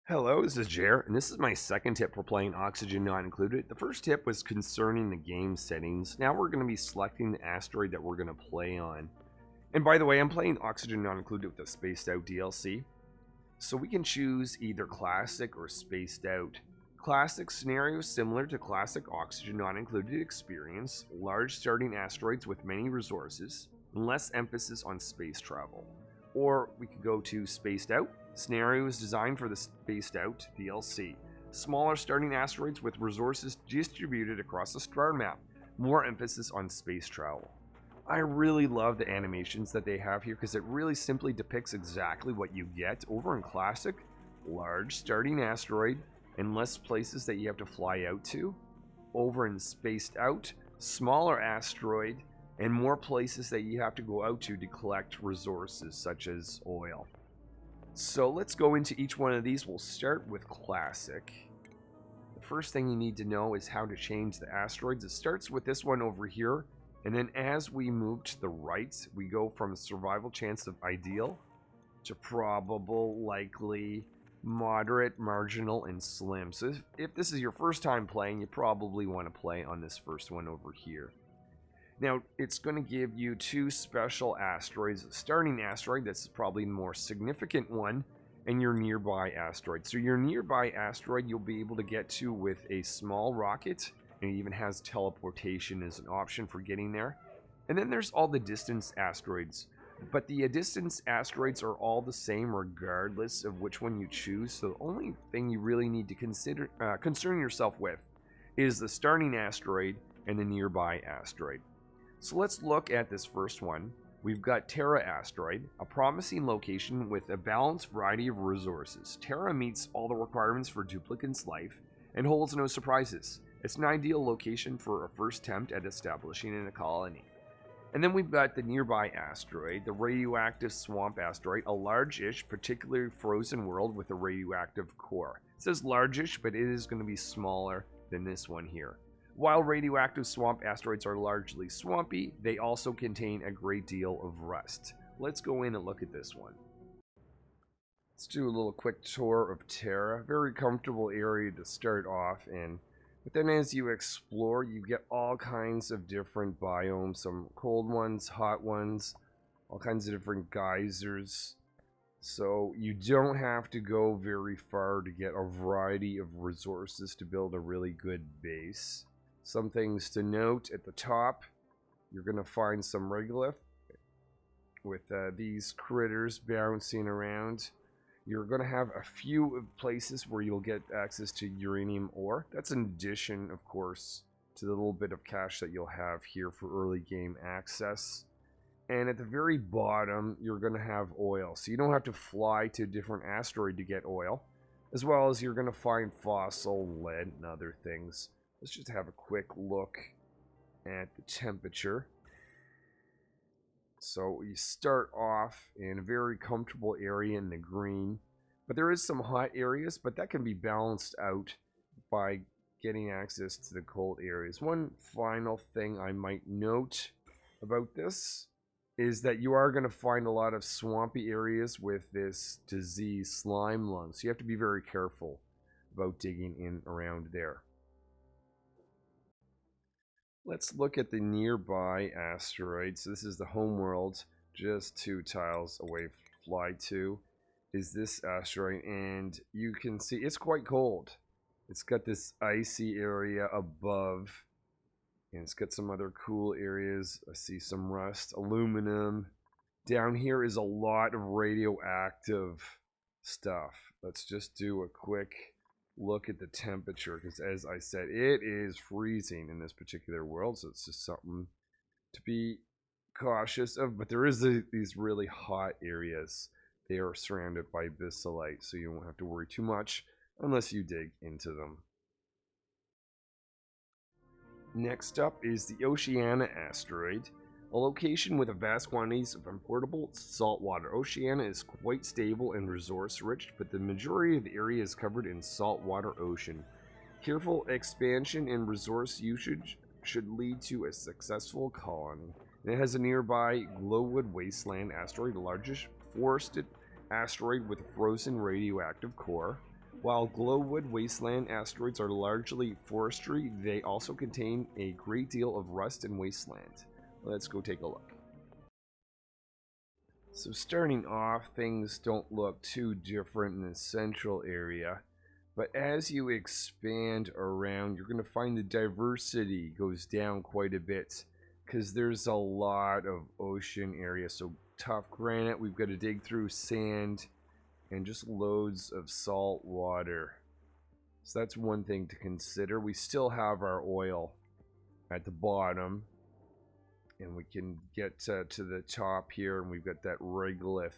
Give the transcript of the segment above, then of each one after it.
Hello, this is Jer, and this is my second tip for playing Oxygen Not Included. The first tip was concerning the game settings. Now we're going to be selecting the asteroid that we're going to play on. And by the way, I'm playing Oxygen Not Included with the Spaced Out DLC. So we can choose either Classic or Spaced Out. Classic scenario similar to Classic Oxygen Not Included experience, large starting asteroids with many resources, and less emphasis on space travel. Or we could go to Spaced Out. Scenario is designed for the Spaced Out DLC. Smaller starting asteroids with resources distributed across the star map. More emphasis on space travel. I really love the animations that they have here because it really simply depicts exactly what you get over in Classic. Large starting asteroid and less places that you have to fly out to. Over in Spaced Out, smaller asteroid and more places that you have to go out to collect resources such as oil. So let's go into each one of these. We'll start with Classic. The first thing you need to know is how to change the asteroids. It starts with this one over here, and then as we move to the right, we go from survival chance of ideal to probable, likely, moderate, marginal, and slim. So if this is your first time playing, you probably want to play on this first one over here. Now, it's going to give you two special asteroids. A starting asteroid, that's probably the more significant one, and your nearby asteroid. So your nearby asteroid you'll be able to get to with a small rocket, and it even has teleportation as an option for getting there. And then there's all the distance asteroids. But the distance asteroids are all the same regardless of which one you choose. So the only thing you really need to concern yourself with is the starting asteroid and the nearby asteroid. So let's look at this first one. We've got Terra Asteroid, a promising location with a balanced variety of resources. Terra meets all the requirements for Duplicant's life and holds no surprises. It's an ideal location for a first attempt at establishing a colony. And then we've got the nearby asteroid, the radioactive swamp asteroid, a large-ish, particularly frozen world with a radioactive core. It says large-ish, but it is going to be smaller than this one here. While radioactive swamp asteroids are largely swampy, they also contain a great deal of rust. Let's go in and look at this one. Let's do a little quick tour of Terra. Very comfortable area to start off in. But then as you explore, you get all kinds of different biomes. Some cold ones, hot ones, all kinds of different geysers. So you don't have to go very far to get a variety of resources to build a really good base. Some things to note at the top, you're going to find some regolith with these critters bouncing around. You're going to have a few places where you'll get access to uranium ore. That's in addition, of course, to the little bit of cash that you'll have here for early game access. And at the very bottom, you're going to have oil. So you don't have to fly to a different asteroid to get oil, as well as you're going to find fossil, lead, and other things. Let's just have a quick look at the temperature. So you start off in a very comfortable area in the green, but there is some hot areas, but that can be balanced out by getting access to the cold areas. One final thing I might note about this is that you are going to find a lot of swampy areas with this disease slime lung, so you have to be very careful about digging in around there. Let's look at the nearby asteroid. So this is the home world, just 2 tiles away. Fly to is this asteroid, and you can see it's quite cold. It's got this icy area above, and it's got some other cool areas. I see some rust, aluminum. Down here is a lot of radioactive stuff. Let's just do a quick look at the temperature, because as I said, it is freezing in this particular world, so it's just something to be cautious of. But there is these really hot areas. They are surrounded by bissolite, so you won't have to worry too much unless you dig into them. Next up is the Oceania asteroid, a location with a vast quantities of importable salt water. Oceania is quite stable and resource rich, but the majority of the area is covered in saltwater ocean. Careful expansion and resource usage should lead to a successful colony. And it has a nearby Glowwood Wasteland asteroid, the largest forested asteroid with a frozen radioactive core. While glowwood wasteland asteroids are largely forestry, they also contain a great deal of rust and wasteland. Let's go take a look. So starting off, things don't look too different in the central area, but as you expand around, you're going to find the diversity goes down quite a bit because there's a lot of ocean area. So tough granite, we've got to dig through sand, and just loads of salt water. So that's one thing to consider. We still have our oil at the bottom, and we can get to the top here, and we've got that regolith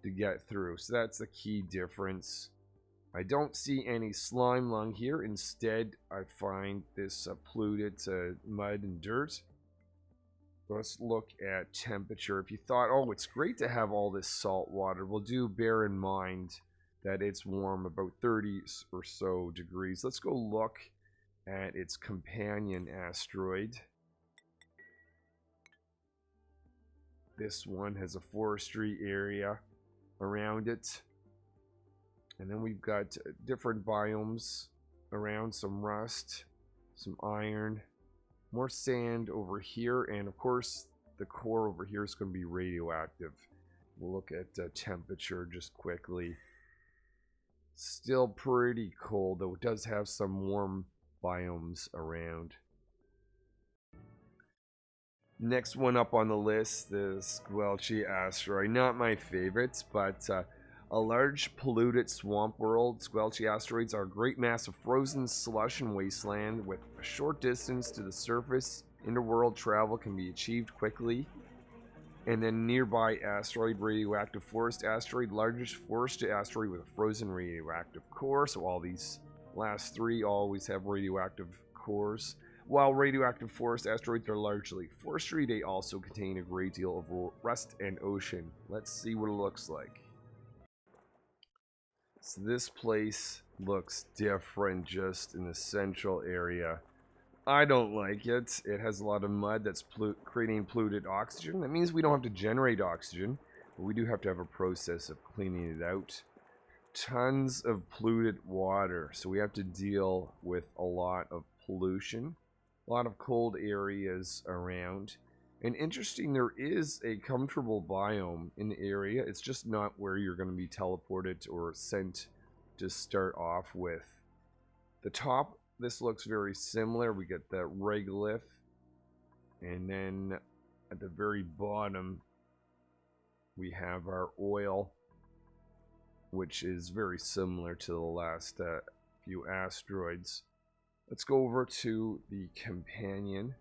to get through. So that's the key difference. I don't see any slime lung here. Instead, I find this polluted mud and dirt. Let's look at temperature. If you thought, oh, it's great to have all this salt water, well, do bear in mind that it's warm, about 30 or so degrees. Let's go look at its companion asteroid. This one has a forestry area around it. And then we've got different biomes around, some rust, some iron, more sand over here, and of course the core over here is going to be radioactive. We'll look at temperature just quickly. Still pretty cold, though it does have some warm biomes around. Next one up on the list, the Squelchy asteroid. Not my favorites, but a large polluted swamp world. Squelchy asteroids are a great mass of frozen slush and wasteland with a short distance to the surface. Interworld travel can be achieved quickly. And then nearby asteroid, radioactive forest asteroid, largest forested asteroid with a frozen radioactive core. So all these last three always have radioactive cores. While radioactive forest asteroids are largely forestry, they also contain a great deal of rust and ocean. Let's see what it looks like. So this place looks different just in the central area. I don't like it. It has a lot of mud that's creating polluted oxygen. That means we don't have to generate oxygen, but we do have to have a process of cleaning it out. Tons of polluted water, so we have to deal with a lot of pollution. A lot of cold areas around. And interesting, there is a comfortable biome in the area. It's just not where you're going to be teleported or sent to start off with. The top, this looks very similar. We get the regolith. And then at the very bottom, we have our oil, which is very similar to the last few asteroids. Let's go over to the companion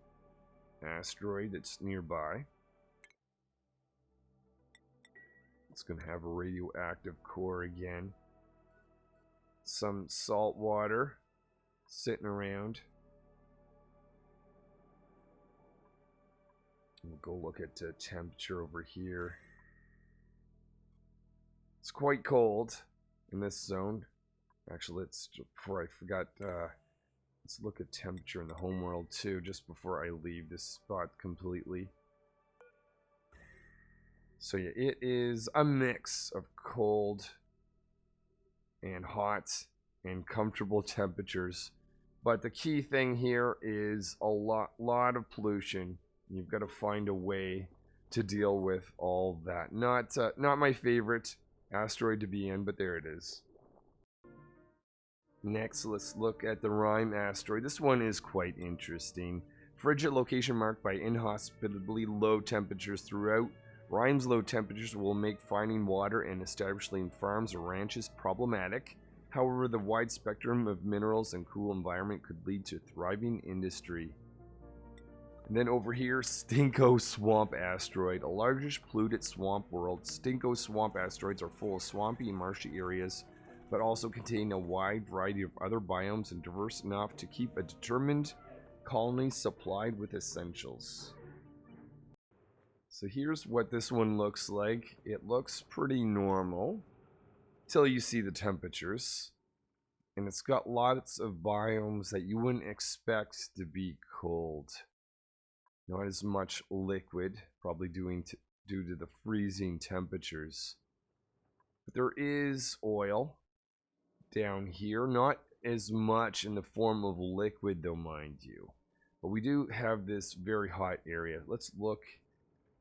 asteroid that's nearby. It's going to have a radioactive core again. Some salt water sitting around. We'll go look at the temperature over here. It's quite cold in this zone. Actually, before I forgot, let's look at temperature in the homeworld too, just before I leave this spot completely. So yeah, it is a mix of cold and hot and comfortable temperatures. But the key thing here is a lot of pollution. You've got to find a way to deal with all that. Not my favorite asteroid to be in, but there it is. Next, let's look at the Rime asteroid. This one is quite interesting. Frigid location marked by inhospitably low temperatures throughout. Rime's low temperatures will make finding water and establishing farms or ranches problematic. However, the wide spectrum of minerals and cool environment could lead to thriving industry. And then over here, Stinko Swamp Asteroid, a largest polluted swamp world. Stinko Swamp asteroids are full of swampy and marshy areas, but also contain a wide variety of other biomes and diverse enough to keep a determined colony supplied with essentials. So here's what this one looks like. It looks pretty normal till you see the temperatures. And it's got lots of biomes that you wouldn't expect to be cold. Not as much liquid, probably due to the freezing temperatures. But there is oil. down here. Not as much in the form of liquid though, mind you. But we do have this very hot area. Let's look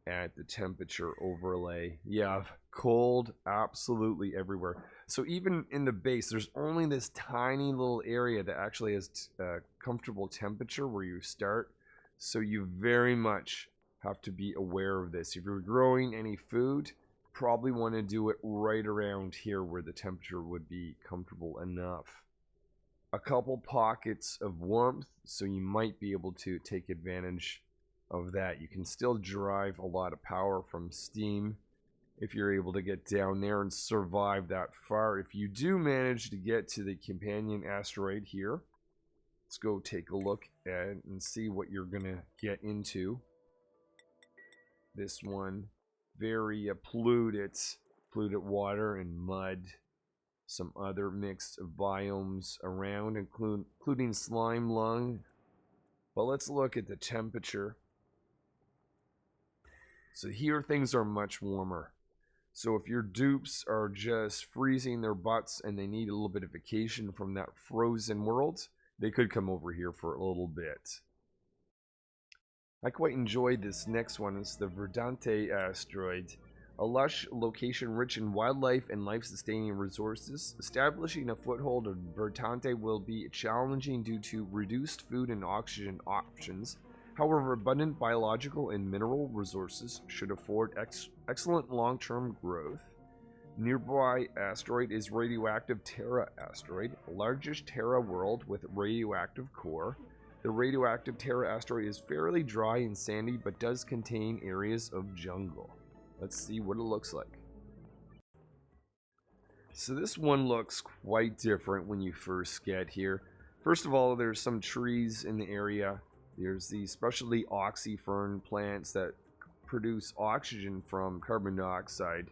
at the temperature overlay. Yeah, cold absolutely everywhere. So even in the base, there's only this tiny little area that actually has a comfortable temperature where you start. So you very much have to be aware of this. If you're growing any food, probably want to do it right around here where the temperature would be comfortable enough. A couple pockets of warmth, so you might be able to take advantage of that. You can still derive a lot of power from steam if you're able to get down there and survive that far. If you do manage to get to the companion asteroid here, let's go take a look at it and see what you're gonna get into. This one, very polluted water and mud. Some other mix of biomes around, including slime lung. But let's look at the temperature. So here things are much warmer. So if your dupes are just freezing their butts and they need a little bit of vacation from that frozen world, they could come over here for a little bit. I quite enjoyed this next one. It's the Verdante asteroid. A lush location rich in wildlife and life-sustaining resources. Establishing a foothold on Verdante will be challenging due to reduced food and oxygen options. However, abundant biological and mineral resources should afford excellent long-term growth. Nearby asteroid is radioactive Terra asteroid, largest Terra world with radioactive core. The radioactive Terra asteroid is fairly dry and sandy, but does contain areas of jungle. Let's see what it looks like. So this one looks quite different when you first get here. First of all, there's some trees in the area. There's the specialty oxyfern plants that produce oxygen from carbon dioxide.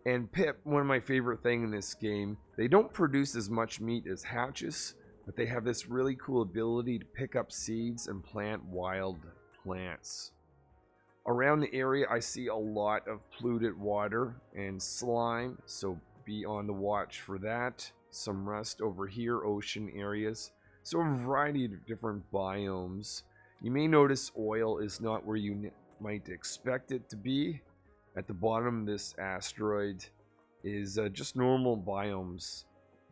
And Pip, one of my favorite things in this game, they don't produce as much meat as hatches, but they have this really cool ability to pick up seeds and plant wild plants. Around the area, I see a lot of polluted water and slime, so be on the watch for that. Some rust over here, ocean areas. So a variety of different biomes. You may notice oil is not where you might expect it to be. At the bottom of this asteroid is just normal biomes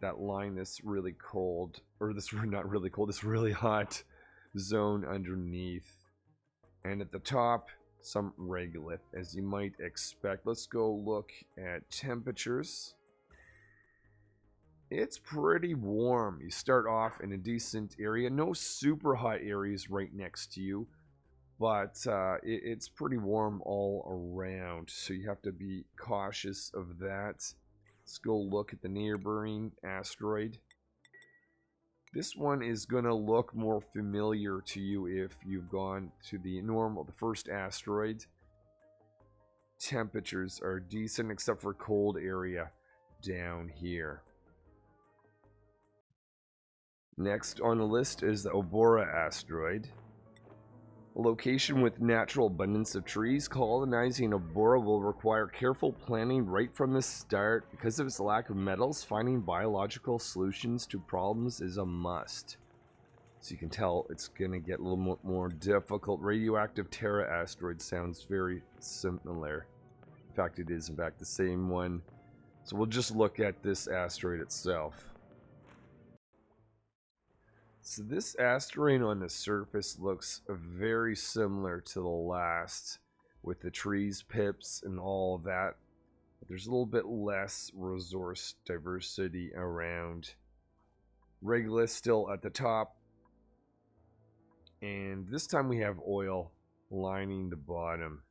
that line this really cold, or this not really cold, this really hot zone underneath. And at the top, some regolith, as you might expect. Let's go look at temperatures. It's pretty warm. You start off in a decent area. No super hot areas right next to you, but it's pretty warm all around, so you have to be cautious of that. Let's go look at the neighboring asteroid. This one is going to look more familiar to you if you've gone to the first asteroid. Temperatures are decent except for cold area down here. Next on the list is the Obora asteroid. A location with natural abundance of trees. Colonizing Obora will require careful planning right from the start. Because of its lack of metals, finding biological solutions to problems is a must. So you can tell it's going to get a little more difficult. Radioactive Terra asteroid sounds very similar. In fact, it is in fact the same one. So we'll just look at this asteroid itself. So this asteroid on the surface looks very similar to the last, with the trees, pips, and all of that. But there's a little bit less resource diversity around. Regolith still at the top. And this time we have oil lining the bottom.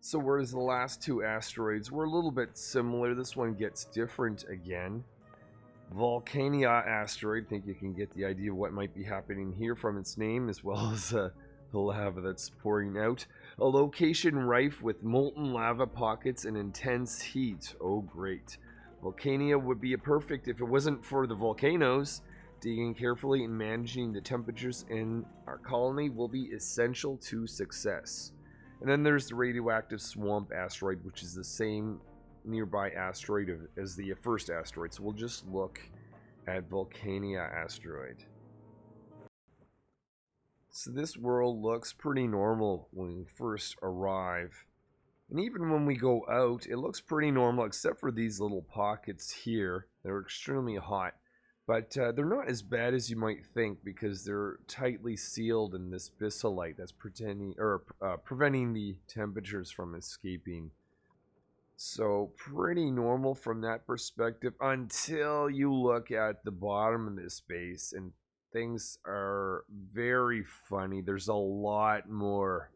So whereas the last two asteroids were a little bit similar, this one gets different again. Volcania asteroid, I think you can get the idea of what might be happening here from its name, as well as the lava that's pouring out. A location rife with molten lava pockets and intense heat. Oh great. Volcania would be perfect if it wasn't for the volcanoes. Digging carefully and managing the temperatures in our colony will be essential to success. And then there's the radioactive swamp asteroid, which is the same nearby asteroid as the first asteroid. So we'll just look at Vulcania asteroid. So this world looks pretty normal when we first arrive. And even when we go out, it looks pretty normal, except for these little pockets here. They're extremely hot. But they're not as bad as you might think, because they're tightly sealed in this bissolite that's preventing the temperatures from escaping. So pretty normal from that perspective, until you look at the bottom of this base, and things are very funny. There's a lot more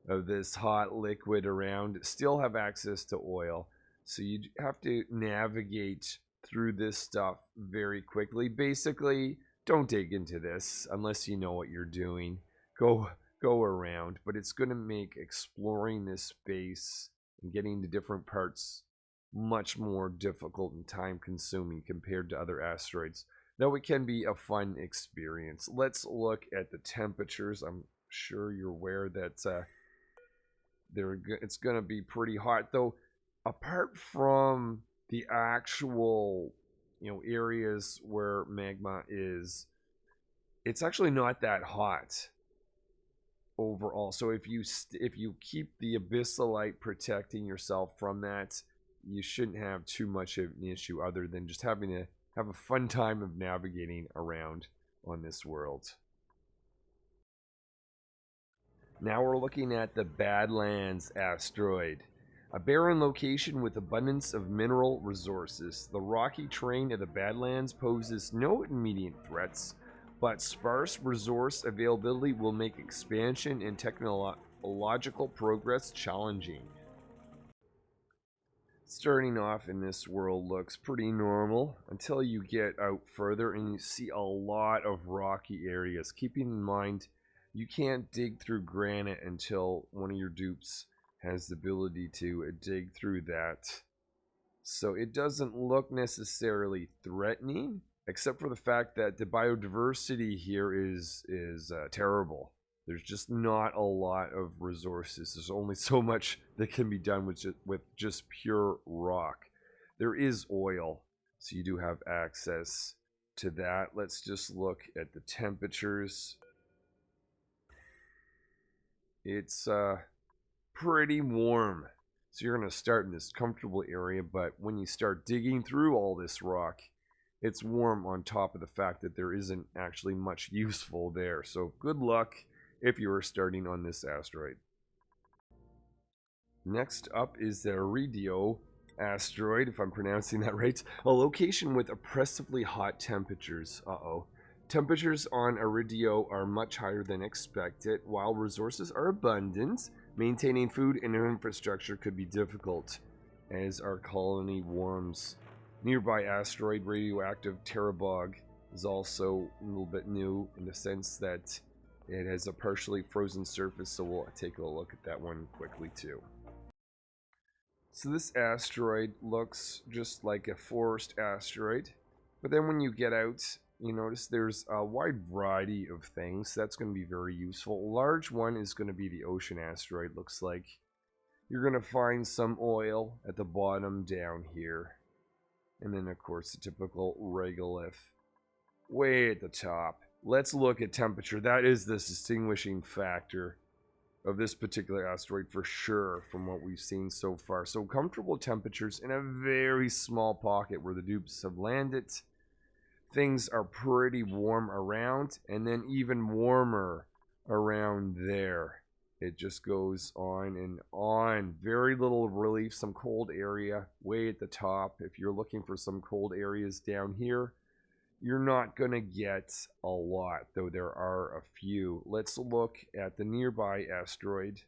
of this hot liquid around. Still have access to oil, so you have to navigate through this stuff very quickly. Basically, don't dig into this unless you know what you're doing. Go around, but it's going to make exploring this space and getting to different parts much more difficult and time consuming compared to other asteroids, though it can be a fun experience. Let's look at the temperatures. I'm sure you're aware that it's going to be pretty hot, though. Apart from the actual areas where magma is, it's actually not that hot overall. So if you keep the abyssalite protecting yourself from that, you shouldn't have too much of an issue, other than just having to have a fun time of navigating around on this world. Now we're looking at the Badlands asteroid, a barren location with abundance of mineral resources. The rocky terrain of the Badlands poses no immediate threats, but sparse resource availability will make expansion and technological progress challenging. Starting off in this world looks pretty normal until you get out further and you see a lot of rocky areas. Keeping in mind, you can't dig through granite until one of your dupes has the ability to dig through that. So it doesn't look necessarily threatening, except for the fact that the biodiversity here is terrible. There's just not a lot of resources. There's only so much that can be done with just pure rock. There is oil, so you do have access to that. Let's just look at the temperatures. It's pretty warm. So you're going to start in this comfortable area, but when you start digging through all this rock, it's warm, on top of the fact that there isn't actually much useful there. So good luck if you are starting on this asteroid. Next up is the Iridio asteroid, if I'm pronouncing that right. A location with oppressively hot temperatures. Temperatures on Iridio are much higher than expected. While resources are abundant, maintaining food and infrastructure could be difficult as our colony warms. Nearby asteroid radioactive Terabog is also a little bit new, in the sense that it has a partially frozen surface, so we'll take a look at that one quickly too. So this asteroid looks just like a forest asteroid, but then when you get out, you notice there's a wide variety of things. That's going to be very useful. A large one is going to be the ocean asteroid, looks like. You're going to find some oil at the bottom down here. And then, of course, the typical regolith way at the top. Let's look at temperature. That is the distinguishing factor of this particular asteroid for sure, from what we've seen so far. So comfortable temperatures in a very small pocket where the dupes have landed. Things are pretty warm around, and then even warmer around there. It just goes on and on. Very little relief. Some cold area way at the top. If you're looking for some cold areas down here, you're not going to get a lot, though there are a few. Let's look at the nearby asteroid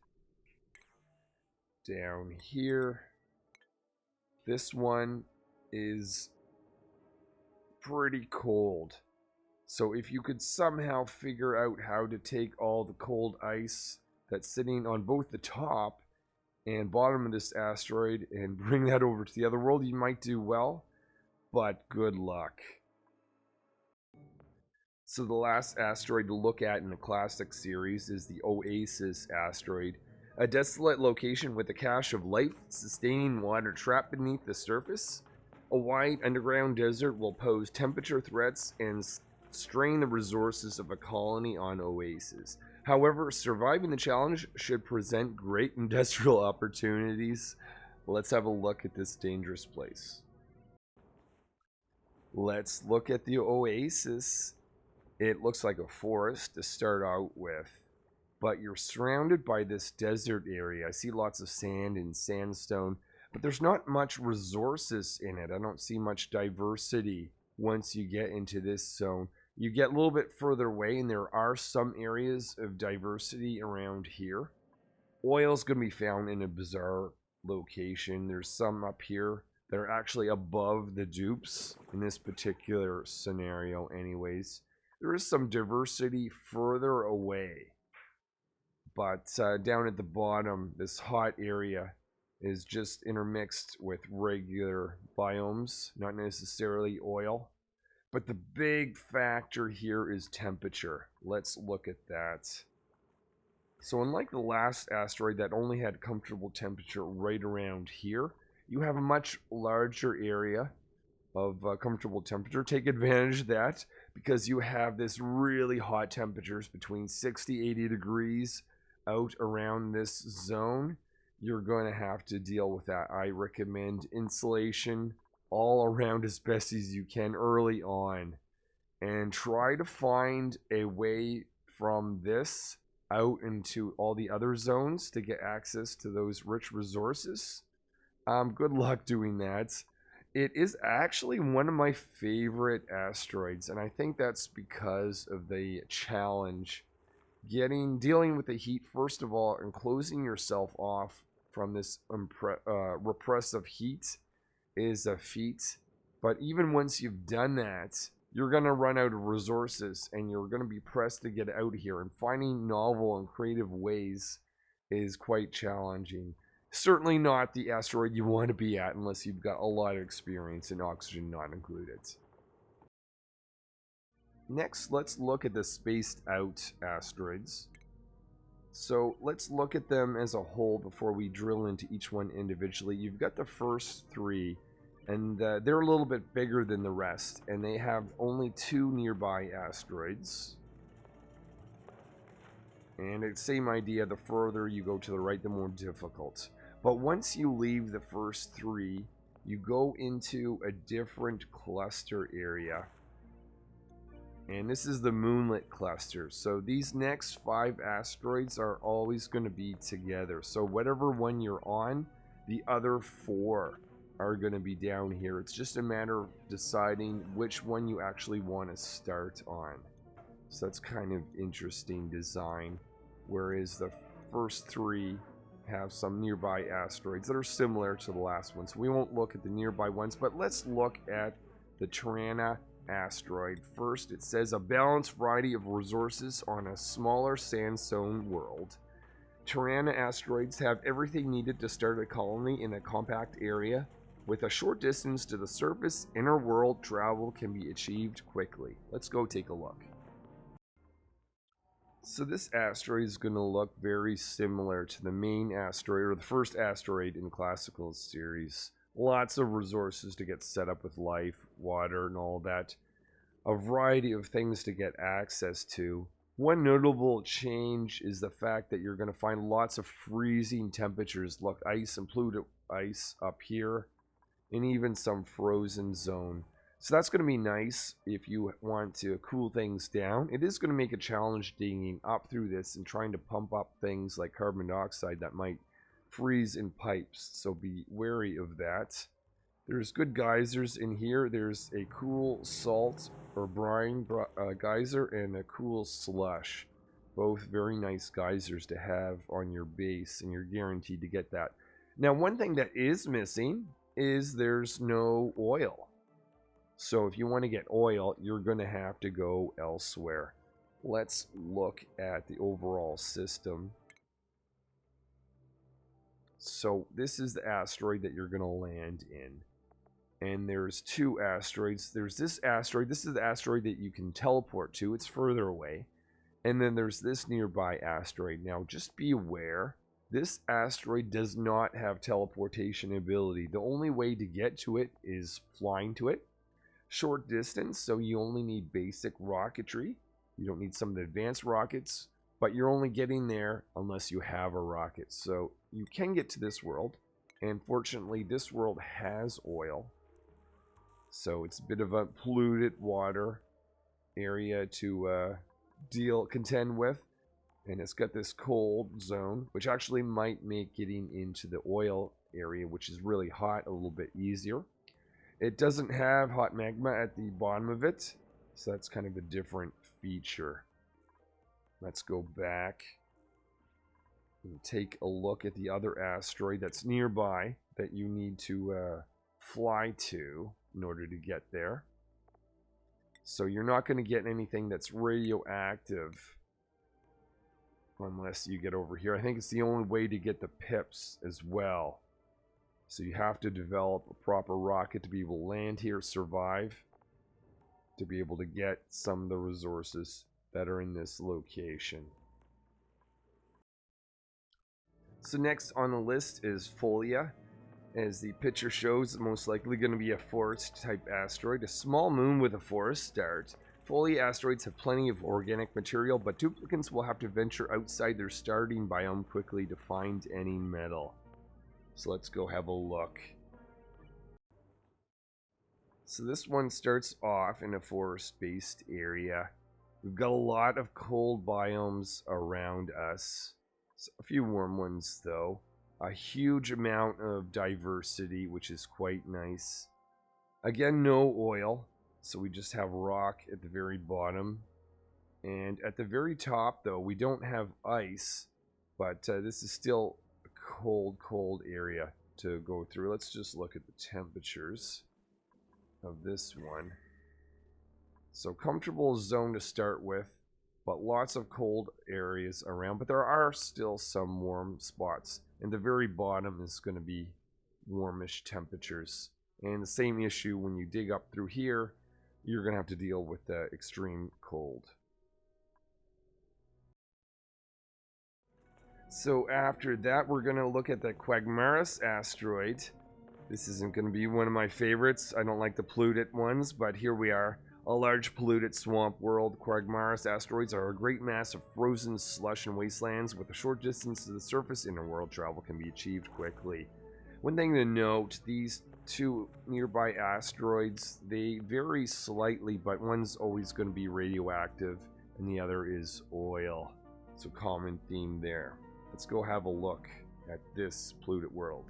down here. This one is pretty cold. So if you could somehow figure out how to take all the cold ice that's sitting on both the top and bottom of this asteroid and bring that over to the other world, you might do well, but good luck. So the last asteroid to look at in the classic series is the Oasis asteroid. A desolate location with a cache of life-sustaining water trapped beneath the surface. A wide underground desert will pose temperature threats and strain the resources of a colony on Oasis. However, surviving the challenge should present great industrial opportunities. Let's have a look at this dangerous place. Let's look at the Oasis. It looks like a forest to start out with, but you're surrounded by this desert area. I see lots of sand and sandstone, but there's not much resources in it. I don't see much diversity once you get into this zone. You get a little bit further away, and there are some areas of diversity around here. Oil's going to be found in a bizarre location. There's some up here that are actually above the dupes in this particular scenario anyways. There is some diversity further away. But down at the bottom, this hot area is just intermixed with regular biomes, not necessarily oil. But the big factor here is temperature. Let's look at that. So unlike the last asteroid that only had comfortable temperature right around here, you have a much larger area of comfortable temperature. Take advantage of that because you have this really hot temperatures between 60, 80 degrees out around this zone. You're going to have to deal with that. I recommend insulation all around as best as you can early on, and try to find a way from this out into all the other zones to get access to those rich resources. Good luck doing that. It is actually one of my favorite asteroids, and I think that's because of the challenge. Dealing with the heat, first of all, and closing yourself off from this repressive heat is a feat. But even once you've done that, you're going to run out of resources, and you're going to be pressed to get out of here. And finding novel and creative ways is quite challenging. Certainly not the asteroid you want to be at unless you've got a lot of experience in oxygen not included. Next, let's look at the spaced out asteroids. So let's look at them as a whole before we drill into each one individually. You've got the first three, and they're a little bit bigger than the rest, and they have only 2 nearby asteroids. And it's the same idea, the further you go to the right, the more difficult. But once you leave the first 3, you go into a different cluster area. And this is the Moonlit cluster. So these next 5 asteroids are always going to be together. So whatever one you're on, the other 4 are going to be down here. It's just a matter of deciding which one you actually want to start on. So that's kind of interesting design. Whereas the first 3 have some nearby asteroids that are similar to the last one. So we won't look at the nearby ones, but let's look at the Tirana asteroid. First, it says a balanced variety of resources on a smaller sandstone world. Tirana asteroids have everything needed to start a colony in a compact area. With a short distance to the surface, inner world travel can be achieved quickly. Let's go take a look. So this asteroid is going to look very similar to the main asteroid, or the first asteroid in the classical series. Lots of resources to get set up with life, water, and all that. A variety of things to get access to. One notable change is the fact that you're going to find lots of freezing temperatures. Look, ice and Pluto ice up here, and even some frozen zone. So that's going to be nice if you want to cool things down. It is going to make a challenge digging up through this and trying to pump up things like carbon dioxide that might freeze in pipes. So be wary of that. There's good geysers in here. There's a cool salt or brine geyser and a cool slush. Both very nice geysers to have on your base, and you're guaranteed to get that. Now, one thing that is missing is there's no oil. So if you want to get oil, you're going to have to go elsewhere. Let's look at the overall system. So this is the asteroid that you're going to land in. And there's 2 asteroids. There's this asteroid. This is the asteroid that you can teleport to. It's further away. And then there's this nearby asteroid. Now, just be aware, This asteroid does not have teleportation ability. The only way to get to it is flying to it. Short distance, so you only need basic rocketry. You don't need some of the advanced rockets, but you're only getting there unless you have a rocket. So you can get to this world, and fortunately this world has oil. So it's a bit of a polluted water area to contend with. And it's got this cold zone, which actually might make getting into the oil area, which is really hot, a little bit easier. It doesn't have hot magma at the bottom of it, so that's kind of a different feature. Let's go back and take a look at the other asteroid that's nearby that you need to fly to in order to get there. So you're not going to get anything that's radioactive unless you get over here. I think it's the only way to get the pips as well. So you have to develop a proper rocket to be able to land here, survive, to be able to get some of the resources that are in this location. So next on the list is Folia. As the picture shows, it's most likely going to be a forest type asteroid, a small moon with a forest start. Folia asteroids have plenty of organic material, but duplicants will have to venture outside their starting biome quickly to find any metal. So let's go have a look. So this one starts off in a forest-based area. We've got a lot of cold biomes around us. So a few warm ones though. A huge amount of diversity, which is quite nice. Again, no oil. So we just have rock at the very bottom. And at the very top, though, we don't have ice. But this is still a cold area to go through. Let's just look at the temperatures of this one. So comfortable zone to start with, but lots of cold areas around. But there are still some warm spots. And the very bottom is going to be warmish temperatures. And the same issue when you dig up through here. You're going to have to deal with the extreme cold. So after that, we're going to look at the Quagmaris asteroid. This isn't going to be one of my favorites. I don't like the polluted ones, but here we are. A large polluted swamp world. Quagmaris asteroids are a great mass of frozen slush and wastelands. With a short distance to the surface, interworld travel can be achieved quickly. One thing to note, these two nearby asteroids, they vary slightly, but one's always going to be radioactive and the other is oil. So common theme there. Let's go have a look at this polluted world.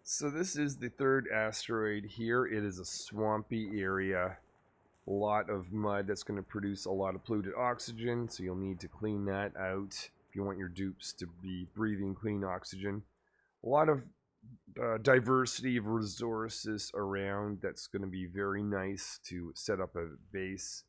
So this is the third asteroid here. It is a swampy area. A lot of mud that's going to produce a lot of polluted oxygen, so you'll need to clean that out if you want your dupes to be breathing clean oxygen. A lot of diversity of resources around that's going to be very nice to set up a base.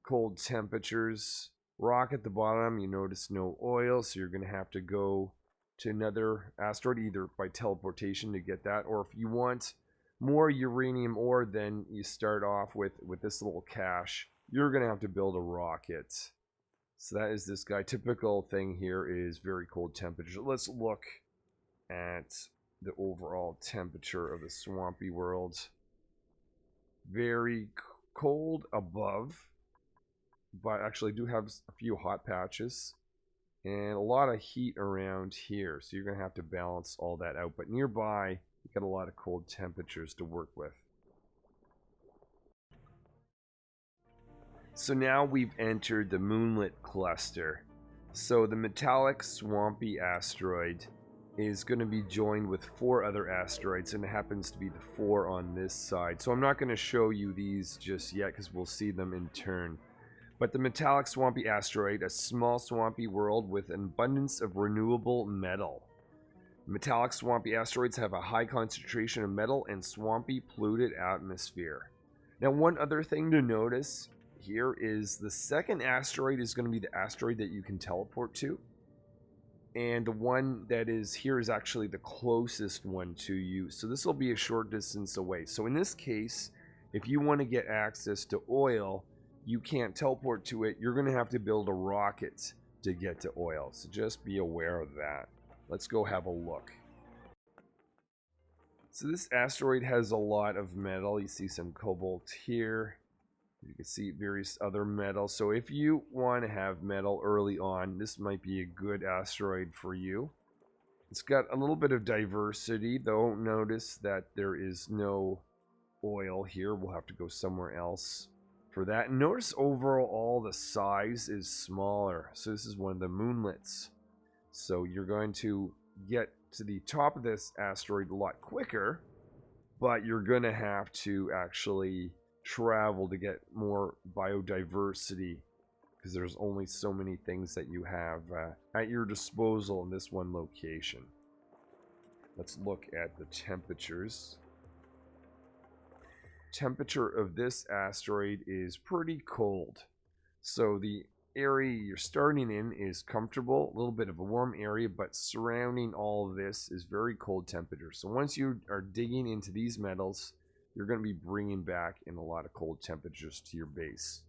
Cold temperatures. Rock at the bottom, you notice no oil, so you're going to have to go to another asteroid either by teleportation to get that, or if you want more uranium ore, then you start off with this little cache. You're going to have to build a rocket. So that is this guy. Typical thing here is very cold temperature. Let's look at the overall temperature of the swampy world. Very cold above, but actually do have a few hot patches and a lot of heat around here, so you're gonna have to balance all that out. But nearby you got a lot of cold temperatures to work with. So now we've entered the moonlit cluster. So the metallic swampy asteroid is going to be joined with 4 other asteroids, and it happens to be the 4 on this side. So I'm not going to show you these just yet because we'll see them in turn. But the metallic swampy asteroid, a small swampy world with an abundance of renewable metal. Metallic swampy asteroids have a high concentration of metal and swampy polluted atmosphere. Now one other thing to notice here is the second asteroid is going to be the asteroid that you can teleport to. And the one that is here is actually the closest one to you. So this will be a short distance away. So in this case, if you want to get access to oil, you can't teleport to it. You're going to have to build a rocket to get to oil. So just be aware of that. Let's go have a look. So this asteroid has a lot of metal. You see some cobalt here. You can see various other metals. So if you want to have metal early on, this might be a good asteroid for you. It's got a little bit of diversity, though. Notice that there is no oil here. We'll have to go somewhere else for that. And notice overall the size is smaller. So this is one of the moonlets. So you're going to get to the top of this asteroid a lot quicker, but you're going to have to actually travel to get more biodiversity, because there's only so many things that you have at your disposal in this one location. Let's look at the temperatures. Temperature of this asteroid is pretty cold. So the area you're starting in is comfortable, a little bit of a warm area, but surrounding all of this is very cold temperature. So once you are digging into these metals, you're going to be bringing back in a lot of cold temperatures to your base.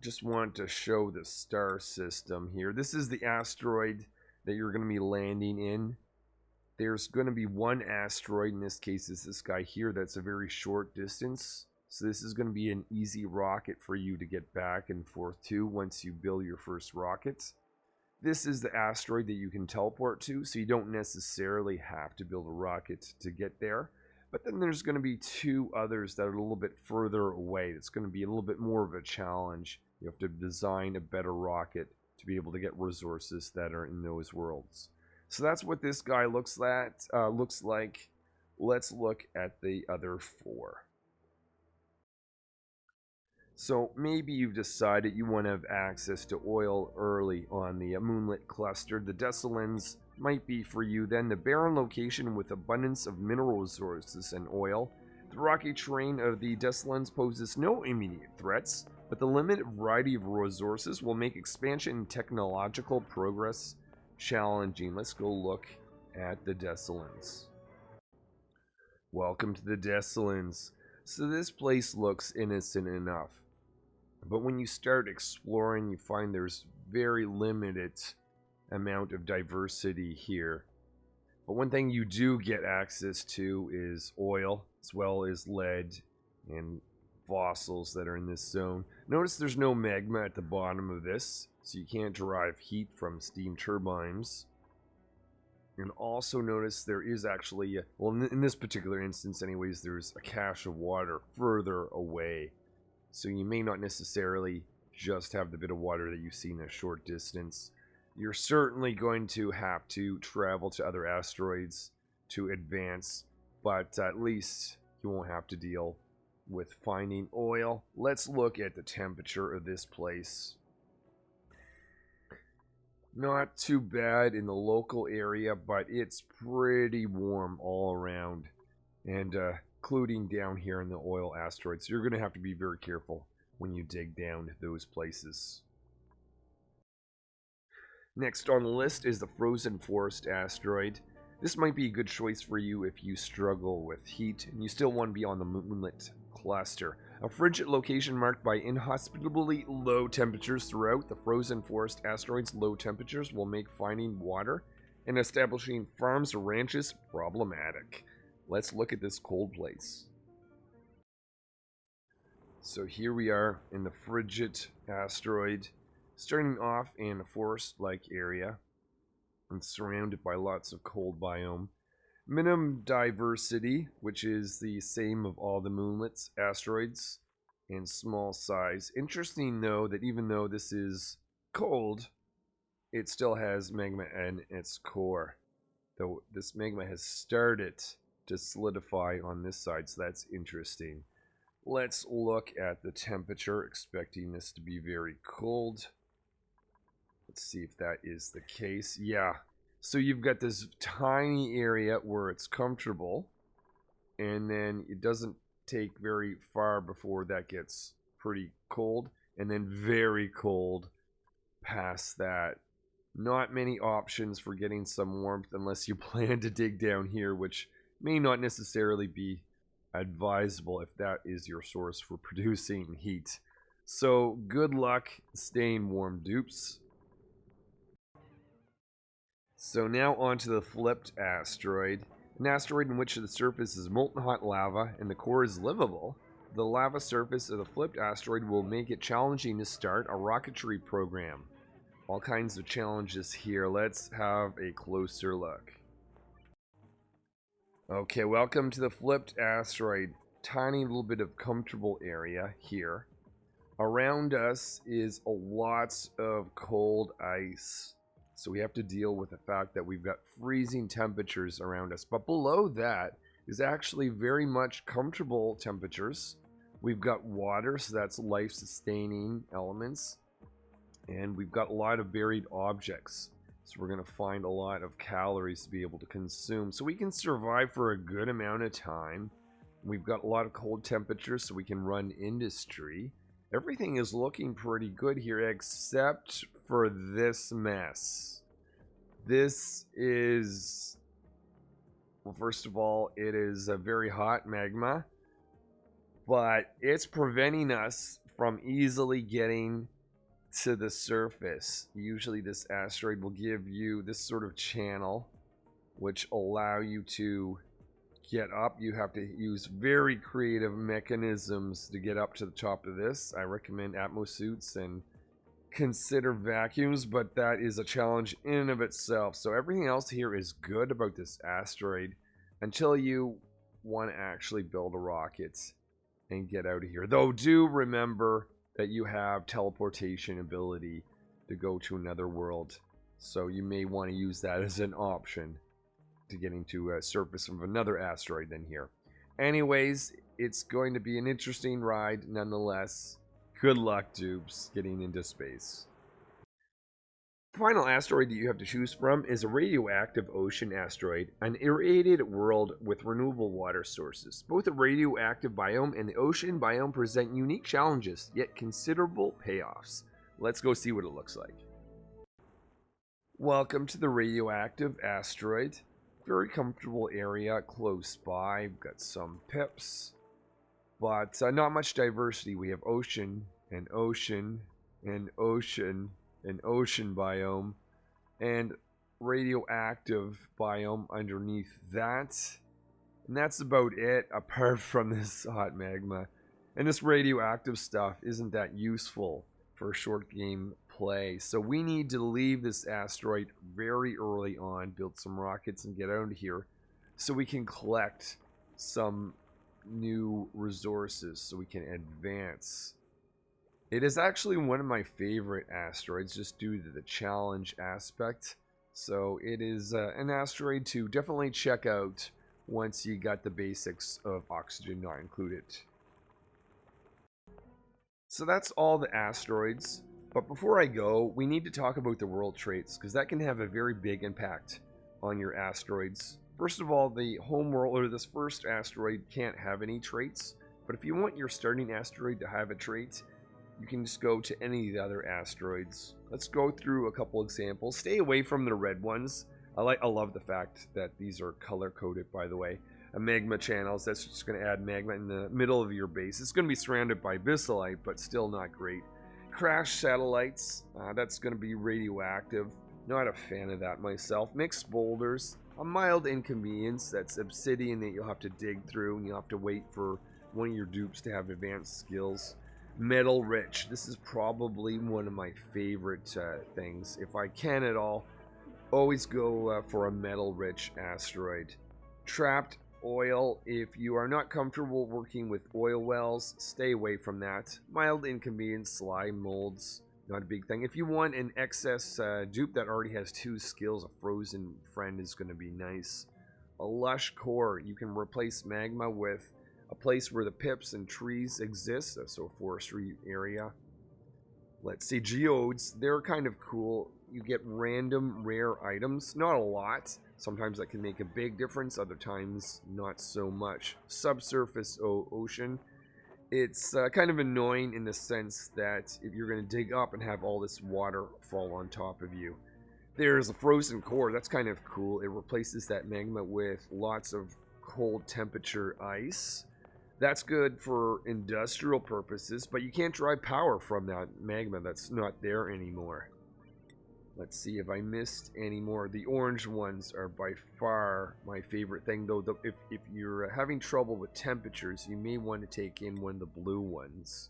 Just want to show the star system here. This is the asteroid that you're going to be landing in. There's going to be one asteroid, in this case is this guy here, that's a very short distance. So this is going to be an easy rocket for you to get back and forth to once you build your first rockets. This is the asteroid that you can teleport to, so you don't necessarily have to build a rocket to get there. But then there's going to be two others that are a little bit further away. It's going to be a little bit more of a challenge. You have to design a better rocket to be able to get resources that are in those worlds. So that's what this guy looks like. Let's look at the other four. So maybe you've decided you want to have access to oil early on the moonlet cluster. The Desolans might be for you. Then the barren location with abundance of mineral resources and oil. The rocky terrain of the Desolans poses no immediate threats, but the limited variety of resources will make expansion and technological progress challenging. Let's go look at the Desolans. Welcome to the Desolans. So this place looks innocent enough, but when you start exploring, you find there's very limited amount of diversity here. But one thing you do get access to is oil, as well as lead and fossils that are in this zone. Notice there's no magma at the bottom of this, so you can't derive heat from steam turbines. And also notice there is actually, well, in this particular instance anyways, there's a cache of water further away. So you may not necessarily just have the bit of water that you see in a short distance. You're certainly going to have to travel to other asteroids to advance, but at least you won't have to deal with finding oil. Let's look at the temperature of this place. Not too bad in the local area, but it's pretty warm all around, and including down here in the oil asteroids. So you're going to have to be very careful when you dig down those places. Next on the list is the Frozen Forest asteroid. This might be a good choice for you if you struggle with heat and you still want to be on the moonlet cluster. A frigid location marked by inhospitably low temperatures throughout the Frozen Forest asteroid's low temperatures will make finding water and establishing farms or ranches problematic. Let's look at this cold place. So here we are in the frigid asteroid, starting off in a forest-like area and surrounded by lots of cold biome. Minimum diversity, which is the same of all the moonlets, asteroids, and small size. Interesting though that even though this is cold, it still has magma in its core. Though this magma has started to solidify on this side, so that's interesting. Let's look at the temperature, expecting this to be very cold. Let's see if that is the case. Yeah. So you've got this tiny area where it's comfortable, and then it doesn't take very far before that gets pretty cold, and then very cold past that. Not many options for getting some warmth unless you plan to dig down here, which may not necessarily be advisable if that is your source for producing heat. So good luck staying warm, dupes. So now onto the flipped asteroid. An asteroid in which the surface is molten hot lava and the core is livable. The lava surface of the flipped asteroid will make it challenging to start a rocketry program. All kinds of challenges here. Let's have a closer look. Okay, welcome to the flipped asteroid. Tiny little bit of comfortable area here. Around us is a lots of cold ice. So we have to deal with the fact that we've got freezing temperatures around us. But below that is actually very much comfortable temperatures. We've got water, so that's life-sustaining elements. And we've got a lot of buried objects. So we're going to find a lot of calories to be able to consume. So we can survive for a good amount of time. We've got a lot of cold temperatures, so we can run industry. Everything is looking pretty good here, except for this mess. This is... Well, first of all, it is a very hot magma. But it's preventing us from easily getting to the surface. Usually this asteroid will give you this sort of channel, which allow you to get up. You have to use very creative mechanisms to get up to the top of this. I recommend atmosuits and consider vacuums, but that is a challenge in and of itself. So everything else here is good about this asteroid until you want to actually build a rocket and get out of here. Though do remember that you have teleportation ability to go to another world, so you may want to use that as an option to getting to a surface of another asteroid than here. Anyways, it's going to be an interesting ride nonetheless. Good luck, dupes, getting into space. The final asteroid that you have to choose from is a radioactive ocean asteroid, an irradiated world with renewable water sources. Both the radioactive biome and the ocean biome present unique challenges, yet considerable payoffs. Let's go see what it looks like. Welcome to the radioactive asteroid. Very comfortable area close by. We've got some pips, but not much diversity. We have ocean and ocean and ocean and ocean biome and radioactive biome underneath that, and that's about it apart from this hot magma. And this radioactive stuff isn't that useful for short game play, so we need to leave this asteroid very early on, build some rockets and get out of here so we can collect some new resources so we can advance. It is actually one of my favorite asteroids just due to the challenge aspect. So it is an asteroid to definitely check out once you got the basics of oxygen not included. So that's all the asteroids. But before I go, we need to talk about the world traits, because that can have a very big impact on your asteroids. First of all, the home world, or this first asteroid, can't have any traits. But if you want your starting asteroid to have a trait, you can just go to any of the other asteroids. Let's go through a couple examples. Stay away from the red ones. I love the fact that these are color-coded, by the way. Magma channels, that's just going to add magma in the middle of your base. It's going to be surrounded by bisylite, but still not great. Crash satellites, that's going to be radioactive. Not a fan of that myself. Mixed boulders, a mild inconvenience. That's obsidian that you'll have to dig through, and you'll have to wait for one of your dupes to have advanced skills. Metal rich. This is probably one of my favorite things. If I can at all, always go for a metal rich asteroid. Trapped oil. If you are not comfortable working with oil wells, stay away from that. Mild inconvenience. Slime molds. Not a big thing. If you want an excess dupe that already has 2 skills, a frozen friend is going to be nice. A lush core. You can replace magma with a place where the pips and trees exist, so a forestry area. Let's see, geodes, they're kind of cool. You get random rare items, not a lot. Sometimes that can make a big difference, other times not so much. Subsurface ocean. It's kind of annoying in the sense that if you're going to dig up and have all this water fall on top of you. There's a frozen core, that's kind of cool. It replaces that magma with lots of cold temperature ice. That's good for industrial purposes, but you can't drive power from that magma. That's not there anymore. Let's see if I missed any more. The orange ones are by far my favorite thing, though. If you're having trouble with temperatures, you may want to take in one of the blue ones.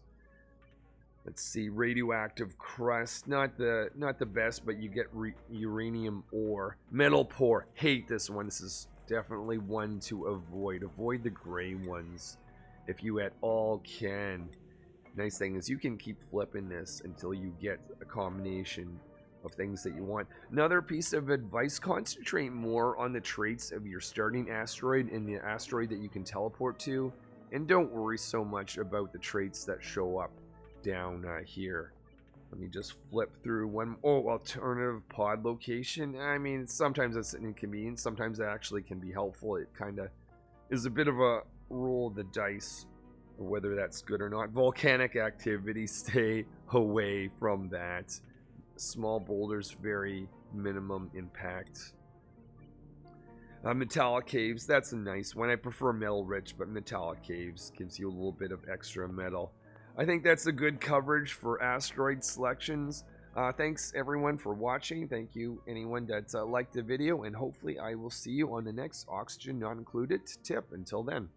Let's see, radioactive crust, not the best, but you get uranium ore. Metal poor, hate this one. This is definitely one to avoid. Avoid the gray ones if you at all can. Nice thing is you can keep flipping this until you get a combination of things that you want. Another piece of advice, concentrate more on the traits of your starting asteroid and the asteroid that you can teleport to, and don't worry so much about the traits that show up down here. Let me just flip through one. Oh, alternative pod location. I mean, sometimes it's an inconvenience, sometimes it actually can be helpful. It kind of is a bit of a roll of the dice whether that's good or not. Volcanic activity, stay away from that. Small boulders, very minimum impact. Metallic caves, that's a nice one. I prefer metal rich, but metallic caves gives you a little bit of extra metal. I think that's a good coverage for asteroid selections. Thanks everyone for watching. Thank you anyone that liked the video, and hopefully I will see you on the next Oxygen Not Included tip. Until then.